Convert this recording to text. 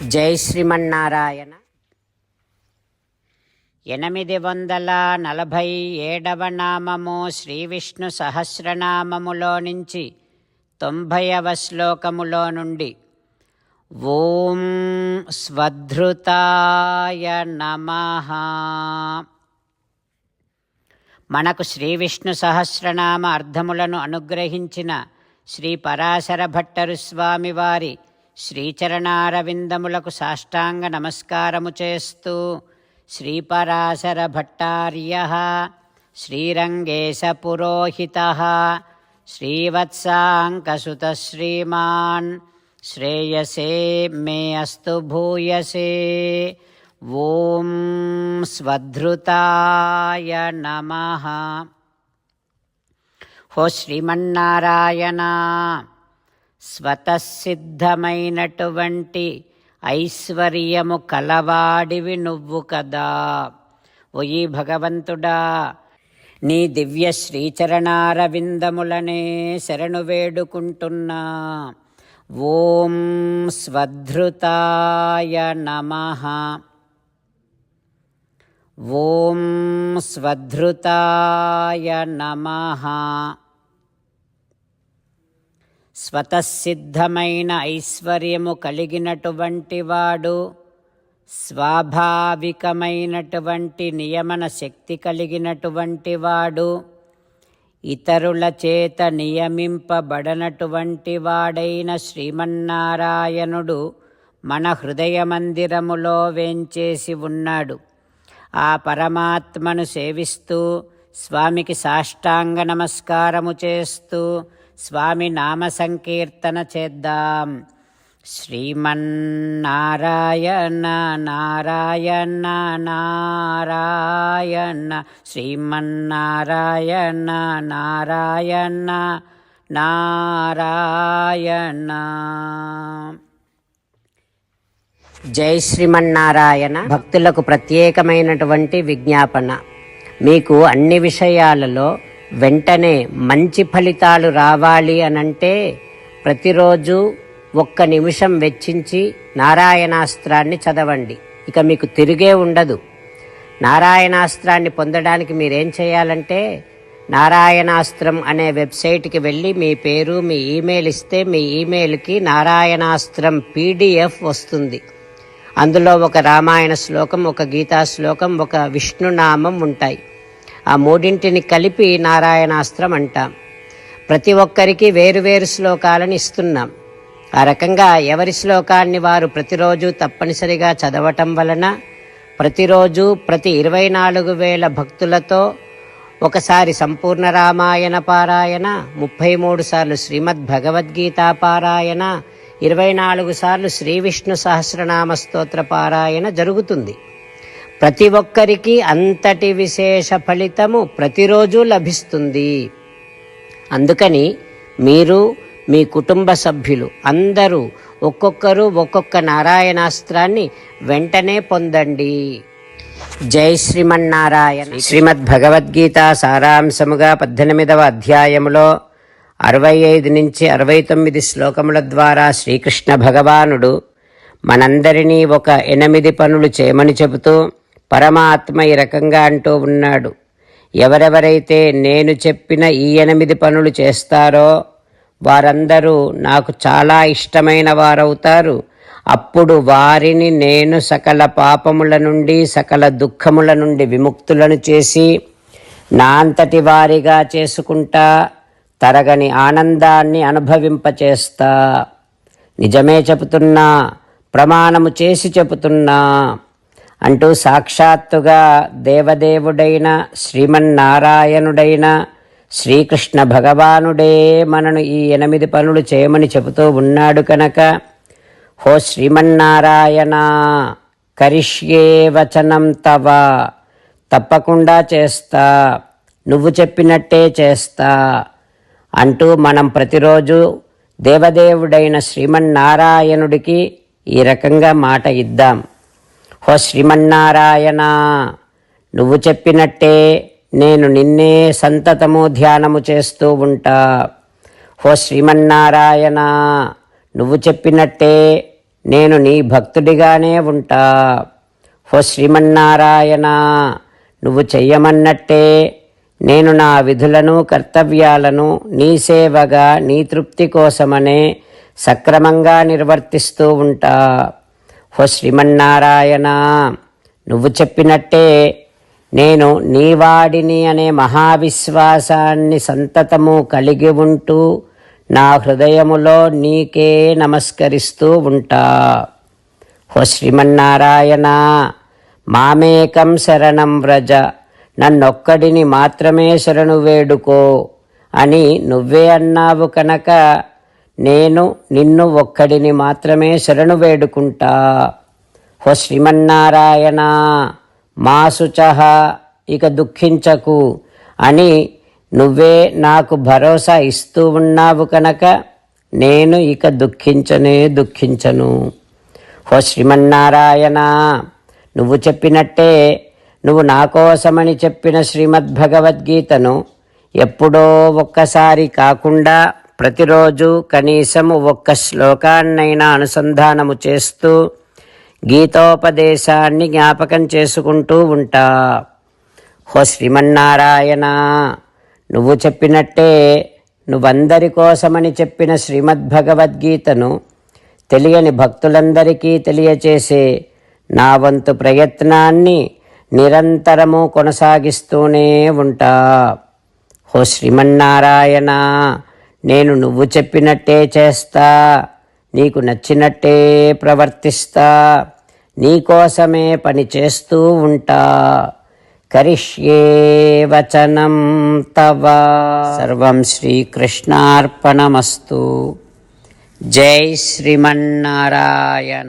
జై శ్రీమన్నారాయణ. 847వ నామము శ్రీ విష్ణు సహస్రనామములో నుంచి 90వ శ్లోకములో నుండి ఓం స్వధృతాయ నమః. మనకు శ్రీ విష్ణు సహస్రనామ అర్థములను అనుగ్రహించిన శ్రీ పరాశర భట్టరు స్వామి వారి శ్రీచరణారవిందములకు సాష్టాంగ నమస్కారము చేస్తూ శ్రీపరాశర భట్టార్యః శ్రీరంగేశ పురోహితః శ్రీవత్సాంకసుత శ్రీమాన్ శ్రేయసే మే అస్తు భూయసే. ఓం స్వధృతాయ నమః. హో శ్రీమన్నారాయణ, స్వతసిద్ధమైనటువంటి ఐశ్వర్యము కలవాడివి నువ్వు కదా. ఓయి భగవంతుడా, నీ దివ్య శ్రీచరణారవిందములనే శరణు వేడుకుంటున్నా. ఓం స్వధృతాయ నమః. ఓం స్వధృతాయ నమః. స్వతసిద్ధమైన ఐశ్వర్యము కలిగినటువంటి వాడు, స్వాభావికమైనటువంటి నియమన శక్తి కలిగినటువంటి వాడు, ఇతరుల చేత నియమింపబడనటువంటి వాడైన శ్రీమన్నారాయణుడు మన హృదయ మందిరములో వేంచేసి ఉన్నాడు. ఆ పరమాత్మను సేవిస్తూ స్వామికి సాష్టాంగ నమస్కారము చేస్తూ స్వామి నామ సంకీర్తన చేద్దాం. శ్రీమన్నారాయణ నారాయణ నారాయణ, శ్రీమన్నారాయణ నారాయణ నారాయణ. జై శ్రీమన్నారాయణ. భక్తులకు ప్రత్యేకమైనటువంటి విజ్ఞాపన. మీకు అన్ని విషయాలలో వెంటనే మంచి ఫలితాలు రావాలి అనంటే ప్రతిరోజు 1 నిమిషం వెచ్చించి నారాయణాస్త్రాన్ని చదవండి. ఇక మీకు తిరిగే ఉండదు. నారాయణాస్త్రాన్ని పొందడానికి మీరేం చేయాలంటే, నారాయణాస్త్రం అనే వెబ్సైట్కి వెళ్ళి మీ పేరు, మీ ఈమెయిల్ ఇస్తే మీ ఈమెయిల్కి నారాయణాస్త్రం PDF వస్తుంది. అందులో ఒక రామాయణ శ్లోకం, ఒక గీతా శ్లోకం, ఒక విష్ణునామం ఉంటాయి. ఆ 3 కలిపి నారాయణాస్త్రం అంటాం. ప్రతి ఒక్కరికి వేరువేరు శ్లోకాలను ఇస్తున్నాం. ఆ రకంగా ఎవరి శ్లోకాన్ని వారు ప్రతిరోజు తప్పనిసరిగా చదవటం వలన ప్రతిరోజు ప్రతి 24,000 భక్తులతో ఒకసారి సంపూర్ణ రామాయణ పారాయణ, 33 సార్లు శ్రీమద్ భగవద్గీత పారాయణ, 24 సార్లు శ్రీ విష్ణు సహస్రనామ స్తోత్ర పారాయణ జరుగుతుంది. ప్రతి ఒక్కరికి అంతటి విశేష ఫలితము ప్రతిరోజు లభిస్తుంది. అందుకని మీరు, మీ కుటుంబ సభ్యులు అందరూ ఒక్కొక్కరు ఒక్కొక్క నారాయణాస్త్రాన్ని వెంటనే పొందండి. జై శ్రీమన్నారాయణ. శ్రీమద్ భగవద్గీత సారాంశముగా 18వ అధ్యాయములో 65 నుంచి 69 శ్లోకముల ద్వారా శ్రీకృష్ణ భగవానుడు మనందరినీ ఒక 8 పనులు చేయమని చెబుతూ పరమాత్మ ఈ రకంగా అంటూ ఉన్నాడు. ఎవరెవరైతే నేను చెప్పిన ఈ 8 పనులు చేస్తారో వారందరూ నాకు చాలా ఇష్టమైన వారవుతారు. అప్పుడు వారిని నేను సకల పాపముల నుండి, సకల దుఃఖముల నుండి విముక్తులను చేసి నా అంతటి వారిగా చేసుకుంటా, తరగని ఆనందాన్ని అనుభవింపచేస్తా. నిజమే చెబుతున్నా, ప్రమాణము చేసి చెబుతున్నా అంటూ సాక్షాత్తుగా దేవదేవుడైన శ్రీమన్నారాయణుడైన శ్రీకృష్ణ భగవానుడే మనను ఈ 8 పనులు చేయమని చెబుతూ ఉన్నాడు కనుక, హో శ్రీమన్నారాయణ, కరిష్యే వచనం తవ, తప్పకుండా చేస్తా, నువ్వు చెప్పినట్టే చేస్తా అంటూ మనం ప్రతిరోజు దేవదేవుడైన శ్రీమన్నారాయణుడికి ఈ రకంగా మాట ఇద్దాం. హో శ్రీమన్నారాయణ, నువ్వు చెప్పినట్టే నేను నిన్నే సంతతము ధ్యానము చేస్తూ ఉంటా. హో శ్రీమన్నారాయణ, నువ్వు చెప్పినట్టే నేను నీ భక్తుడిగానే ఉంటా. ఓ శ్రీమన్నారాయణ, నువ్వు చెయ్యమన్నట్టే నేను నా విధులను కర్తవ్యాలను నీ సేవగా నీ తృప్తి కోసమనే సక్రమంగా నిర్వర్తిస్తూ ఉంటా. ఓ శ్రీమన్నారాయణ, నువ్వు చెప్పినట్టే నేను నీవాడిని అనే మహావిశ్వాసాన్ని సంతతము కలిగి ఉంటూ నా హృదయములో నీకే నమస్కరిస్తూ ఉంటా. ఓ శ్రీమన్నారాయణ, మామేకం శరణం వ్రజ, నన్నొక్కడిని మాత్రమే శరణు వేడుకో అని నువ్వే అన్నావు కనుక నేను నిన్ను ఒక్కడిని మాత్రమే శరణు వేడుకుంటా. ఓ శ్రీమన్నారాయణ, మా శుచః, ఇక దుఃఖించకు అని నువ్వే నాకు భరోసా ఇస్తూ ఉన్నావు కనుక నేను ఇక దుఃఖించను. ఓ శ్రీమన్నారాయణ, నువ్వు చెప్పినట్టే నువ్వు నా కోసమని చెప్పిన శ్రీమద్భగవద్గీతను ఎప్పుడో ఒక్కసారి కాకుండా ప్రతిరోజు కనీసం ఒక్క శ్లోకాన్నైనా అనుసంధానము చేస్తూ గీతోపదేశాన్ని జ్ఞాపకం చేసుకుంటూ ఉంటా. ఓ శ్రీమన్నారాయణ, నువ్వు చెప్పినట్టే నువ్వందరి కోసమని చెప్పిన శ్రీమద్భగవద్గీతను తెలియని భక్తులందరికీ తెలియచేసే నా వంతు ప్రయత్నాన్ని నిరంతరము కొనసాగిస్తూనే ఉంటా. ఓ శ్రీమన్నారాయణ, నేను నువ్వు చెప్పినట్టే చేస్తా, నీకు నచ్చినట్టే ప్రవర్తిస్తా, నీకోసమే పని చేస్తూ ఉంటా. కరిష్యే వచనం తవ. సర్వం శ్రీకృష్ణార్పణమస్తు. జై శ్రీమన్నారాయణ.